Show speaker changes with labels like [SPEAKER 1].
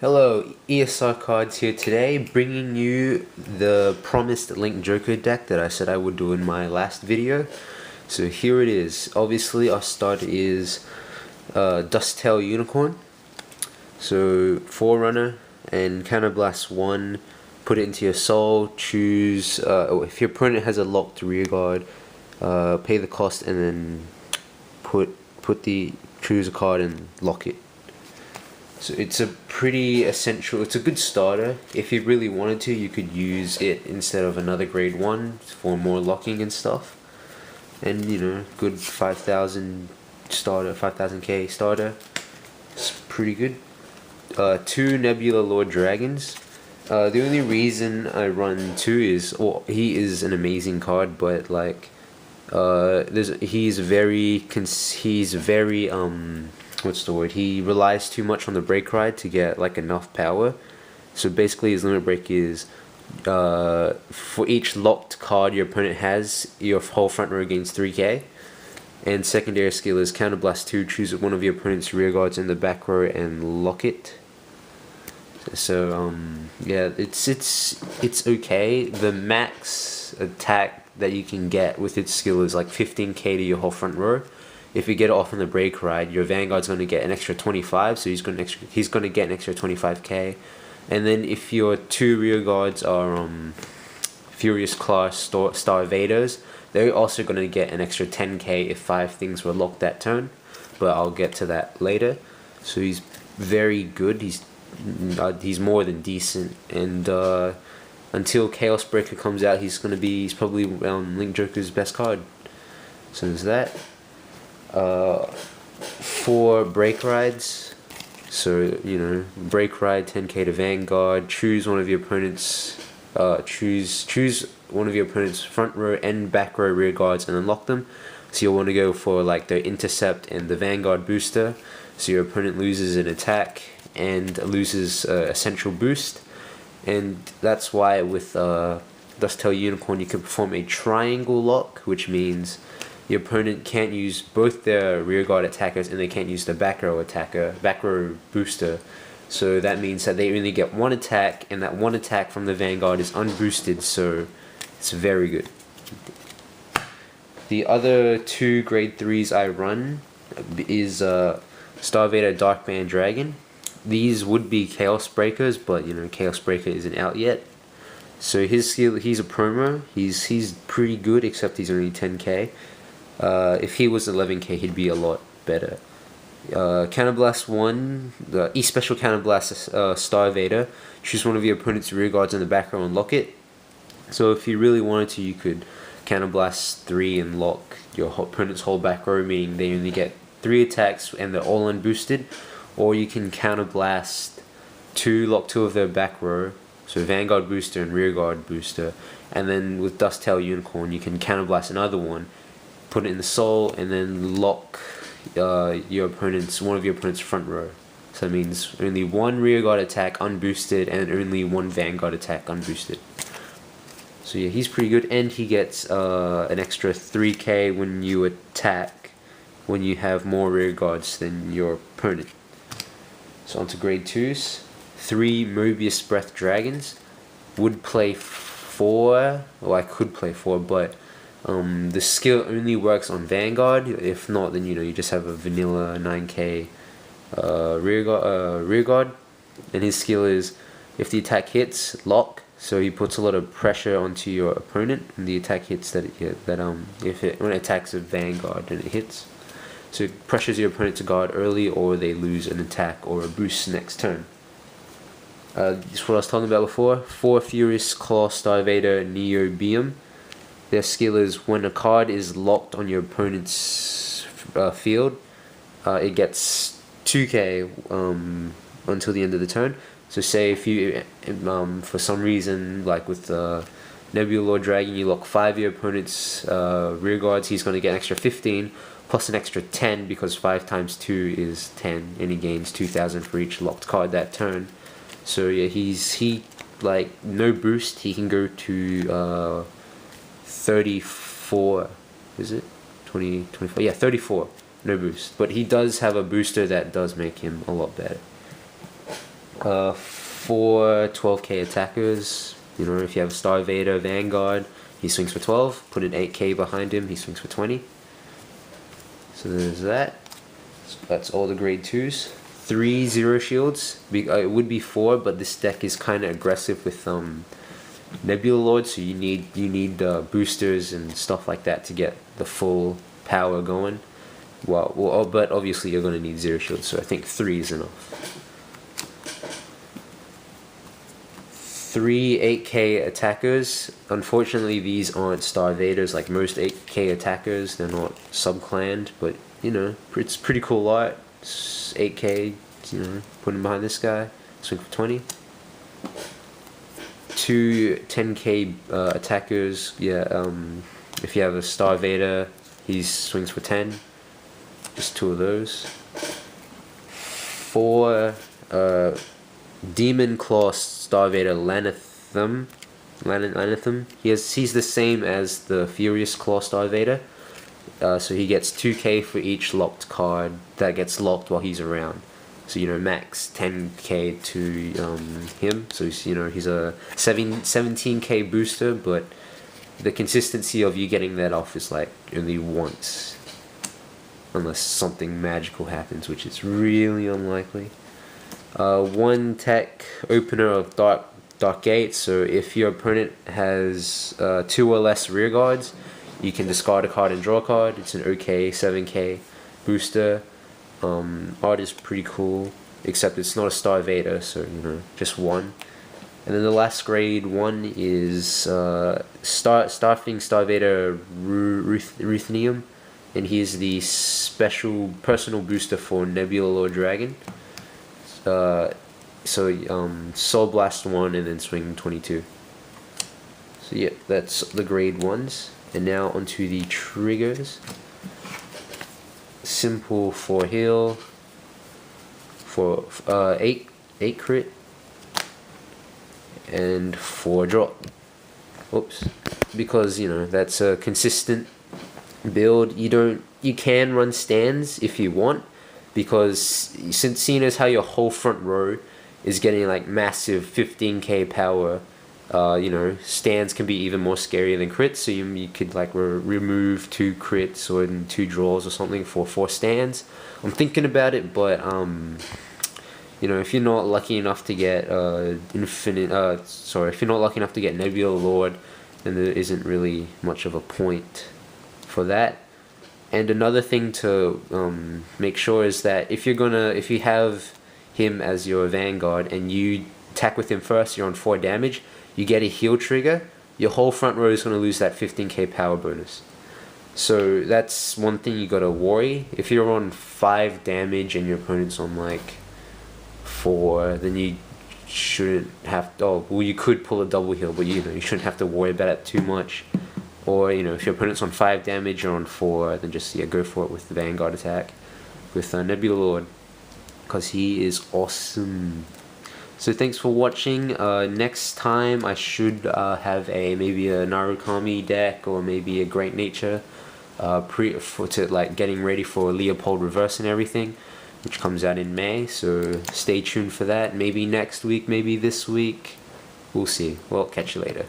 [SPEAKER 1] Hello, ESR Cards here today, bringing you the promised Link Joker deck that I said I would do in my last video. So here it is. Obviously our start is Dusttail Unicorn. So Forerunner and Counterblast 1, put it into your soul, choose, if your opponent has a locked rearguard, pay the cost and then choose a card and lock it. So it's a pretty essential, it's a good starter. If you really wanted to, you could use it instead of another grade 1 for more locking and stuff. And you know, good 5,000 starter, 5,000k starter. It's pretty good. 2 Nebula Lord Dragons. The only reason I run 2 is, well, he is an amazing card, but like, he's very what's the word? He relies too much on the break ride to get like enough power. So basically his limit break is for each locked card your opponent has, your whole front row gains 3k. And secondary skill is Counterblast 2, choose one of your opponent's rear guards in the back row and lock it. So yeah, it's okay. The max attack that you can get with its skill is like 15k to your whole front row. If you get it off on the break ride, your Vanguard's going to get an extra 25, so he's going to get an extra 25k. And then if your 2 rear guards are Furious Claw Star Vaders, they're also going to get an extra 10k if 5 things were locked that turn, but I'll get to that later. So he's very good. He's more than decent, and until Chaos Breaker comes out, he's probably Link Joker's best card. So there's that. 4 break rides, so you know, break ride 10k to Vanguard, choose one of your opponent's choose one of your opponent's front row and back row rear guards and unlock them. So you'll want to go for like the intercept and the Vanguard booster, so your opponent loses an attack and loses a central boost. And that's why with Dusttail Unicorn you can perform a triangle lock, which means your opponent can't use both their rearguard attackers and they can't use the back row booster. So that means that they only get 1 attack, and that 1 attack from the Vanguard is unboosted, so it's very good. The other 2 grade 3s I run is Star Vader Darkband Dragon. These would be Chaos Breakers, but you know, Chaos Breaker isn't out yet. So his skill, he's a promo. He's pretty good, except he's only 10k. If he was 11k, he'd be a lot better. Counterblast 1, the E-Special Counterblast Star Vader. Choose one of your opponent's rear guards in the back row and lock it. So if you really wanted to, you could Counterblast 3 and lock your opponent's whole back row, meaning they only get 3 attacks and they're all unboosted. Or you can Counterblast 2, lock 2 of their back row, so Vanguard booster and rearguard booster. And then with Dusttail Unicorn, you can Counterblast another one, put it in the soul, and then lock one of your opponent's front row. So that means only 1 rearguard attack unboosted and only 1 Vanguard attack unboosted. So yeah, he's pretty good, and he gets an extra 3k when you attack when you have more rearguards than your opponent. So on to grade 2s. 3 Mobius Breath Dragons. Would play 4, well, I could play 4, but the skill only works on Vanguard. If not, then you know, you just have a vanilla 9k rear guard. And his skill is, if the attack hits, lock. So he puts a lot of pressure onto your opponent, and the attack hits when it attacks a Vanguard and it hits. So it pressures your opponent to guard early, or they lose an attack or a boost next turn. This is what I was talking about before. 4 Furious Claw Star Vader Neo Beam. Their skill is, when a card is locked on your opponent's field, it gets 2k until the end of the turn. So say if you, for some reason, like with Nebula Lord Dragon, you lock 5 of your opponent's rear guards, he's going to get an extra 15, plus an extra 10, because 5 times 2 is 10, and he gains 2,000 for each locked card that turn. So yeah, he like, no boost, he can go to 34, is it? 20, 24, yeah, 34, no boost. But he does have a booster that does make him a lot better. 4 12k attackers. You know, if you have a Star Vader Vanguard, he swings for 12. Put an 8k behind him, he swings for 20. So there's that. So that's all the grade 2s. 3 zero shields. It would be 4, but this deck is kind of aggressive with Nebula Lord, so you need boosters and stuff like that to get the full power going. Well, but obviously you're going to need zero shields, so I think 3 is enough. 3 8k attackers. Unfortunately, these aren't Star Vaders like most 8k attackers. They're not sub-clanned, but you know, it's pretty cool art. 8k, you know, put him behind this guy. Swing for 20. 2 10k attackers. Yeah, if you have a Star Vader, he swings for 10. Just 2 of those. 4 Demon Claw Star Vader Lanithum. He's the same as the Furious Claw Star Vader. So he gets 2k for each locked card that gets locked while he's around. So you know, max 10k to him. So you know, he's a 17k booster, but the consistency of you getting that off is like only once, unless something magical happens, which is really unlikely. 1 tech opener of Dark Gate. So if your opponent has 2 or less rear guards, you can discard a card and draw a card. It's an OK 7k booster. Art is pretty cool, except it's not a Star Vader, so you know, just 1. And then the last grade 1 is Starfing Star Vader Ruthenium, and he's the special personal booster for Nebula Lord Dragon. Soul Blast 1 and then swing 22. So yeah, that's the grade 1s. And now onto the triggers. Simple 4 heal, for 8 crit, and 4 drop. Oops, because you know that's a consistent build. You can run stands if you want, because since seeing as how your whole front row is getting like massive 15k power, you know, stands can be even more scary than crits. So you could like remove 2 crits or 2 draws or something for 4 stands. I'm thinking about it, but you know, if you're not lucky enough to get if you're not lucky enough to get Nebula Lord, then there isn't really much of a point for that. And another thing to make sure is that if you have him as your Vanguard and you attack with him first, you're on 4 damage, you get a heal trigger, your whole front row is going to lose that 15k power bonus. So that's one thing you gotta worry. If you're on 5 damage and your opponent's on like 4, then you shouldn't have to, well, you could pull a double heal, but you know, you shouldn't have to worry about it too much. Or you know, if your opponent's on 5 damage or on 4, then just go for it with the Vanguard attack with Nebula Lord, because he is awesome. So thanks for watching. Next time I should have maybe a Narukami deck or maybe a Great Nature getting ready for Leopold Reverse and everything, which comes out in May. So stay tuned for that. Maybe next week, maybe this week. We'll see. Well, catch you later.